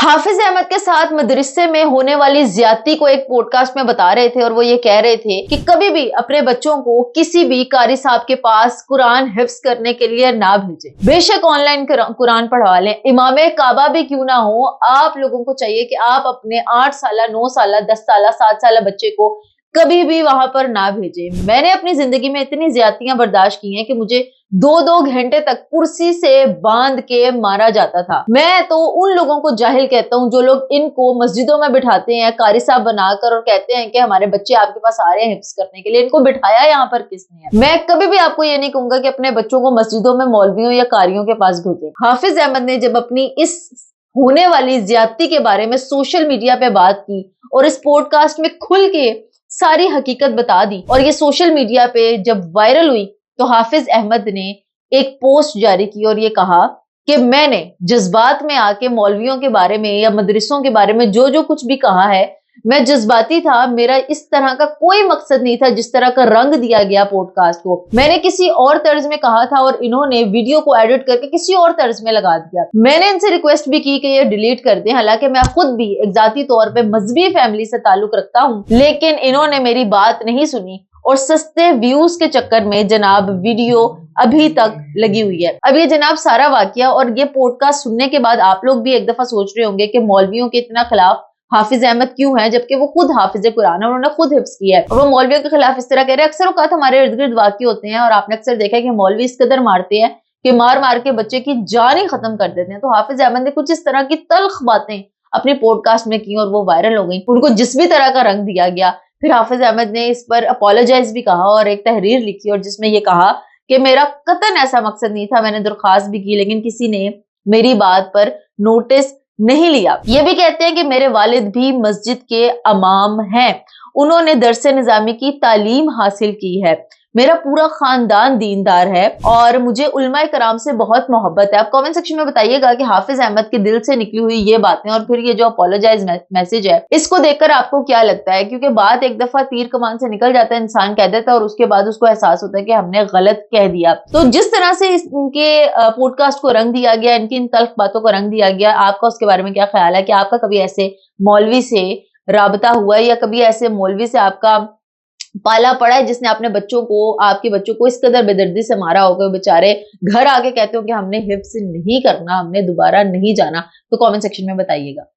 हाफिज अहमद के साथ मदरसे में होने वाली ज्यादती को एक पॉडकास्ट में बता रहे थे और वो ये कह रहे थे कि कभी भी अपने बच्चों को किसी भी कारी साहब के पास कुरान हिफ्ज करने के लिए ना भेजें। बेशक ऑनलाइन कुरान पढ़वा लें, इमाम काबा भी क्यों ना हो, आप लोगों को चाहिए कि आप अपने 8 साल 9 साल 10 साल 7 साल बच्चे को कभी भी वहां पर ना भेजें। मैंने अपनी जिंदगी में इतनी ज्यादतियां बर्दाश्त की हैं कि मुझे 2-2 घंटे तक कुर्सी से बांध के मारा जाता था। मैं तो उन लोगों को जाहिल कहता हूँ जो लोग इनको मस्जिदों में बिठाते हैं कारी साहब बनाकर और कहते हैं कि हमारे बच्चे आपके पास आ रहे हैं हिफ्ज करने के लिए। इनको बिठाया यहाँ पर किसने है? मैं कभी भी आपको ये नहीं कहूंगा कि अपने बच्चों को मस्जिदों में मौलवियों या कारियों के पास भेजें। हाफिज अहमद ने जब अपनी इस होने वाली ज्यादती के बारे में सोशल मीडिया पे बात की और इस पॉडकास्ट में खुल के सारी हकीकत बता दी और ये सोशल मीडिया पे जब वायरल हुई तो हाफिज अहमद ने एक पोस्ट जारी की और ये कहा कि मैंने जज्बात में आके मौलवियों के बारे में या मदरसों के बारे में जो कुछ भी कहा है, मैं जज्बाती था। मेरा इस तरह का कोई मकसद नहीं था जिस तरह का रंग दिया गया पॉडकास्ट को। मैंने किसी और तर्ज में कहा था और इन्होंने वीडियो को एडिट करके किसी और तर्ज में लगा दिया। मैंने इनसे रिक्वेस्ट भी की कि ये डिलीट कर दें, हालांकि मैं खुद भी एक जाती तौर पे मजहबी फैमिली से ताल्लुक रखता हूँ, लेकिन इन्होंने मेरी बात नहीं सुनी और सस्ते व्यूज के चक्कर में जनाब वीडियो अभी तक लगी हुई है। अब ये जनाब सारा वाकया और ये पॉडकास्ट सुनने के बाद आप लोग भी एक दफा सोच रहे होंगे कि मौलवियों के इतना खिलाफ हाफिज अहमद क्यों है, जबकि वो खुद हाफिज कुरान है, उन्होंने खुद हिफ्ज किया है और वो मौलवियों के खिलाफ इस तरह कह रहे हैं। अक्सर औकात हमारे इर्द गिर्द वाकये होते हैं और आपने अक्सर देखा है कि मौलवी इस कदर मारते हैं कि मार मार के बच्चे की जान ही खत्म कर देते हैं। तो हाफिज अहमद ने कुछ इस तरह की तल्ख बातें अपने पॉडकास्ट में की और वो वायरल हो गई। उनको जिस भी तरह का रंग दिया गया, फिर हाफिज अहमद ने इस पर अपोलोजाइज भी कहा और एक तहरीर लिखी और जिसमें ये कहा कि मेरा कतन ऐसा मकसद नहीं था, मैंने दरख्वास्त भी की लेकिन किसी ने मेरी बात पर नोटिस नहीं लिया। ये भी कहते हैं कि मेरे वालिद भी मस्जिद के इमाम हैं, उन्होंने दरसे निजामी की तालीम हासिल की है, मेरा पूरा खानदान दीनदार है और मुझे उलमाए कराम से बहुत मोहब्बत है। आप कमेंट सेक्शन में बताइएगा कि हाफिज अहमद के दिल से निकली हुई ये बातें और फिर ये जो अपोलोजाइज मैसेज है इसको देखकर आपको क्या लगता है? क्योंकि बात एक दफा तीर कमान से निकल जाता है, इंसान कह देता है और उसके बाद उसको एहसास होता है कि हमने गलत कह दिया। तो जिस तरह से इनके पॉडकास्ट को रंग दिया गया, इनकी इन तल्ख बातों को रंग दिया गया, आपका उसके बारे में क्या ख्याल है? कि आपका कभी ऐसे मौलवी से राबता हुआ या कभी ऐसे मौलवी से आपका पाला पड़ा है जिसने अपने बच्चों को, आपके बच्चों को इस कदर बेदर्दी से मारा होगा, बेचारे घर आके कहते हो कि हमने हिफ्ज नहीं करना, हमने दोबारा नहीं जाना? तो कमेंट सेक्शन में बताइएगा।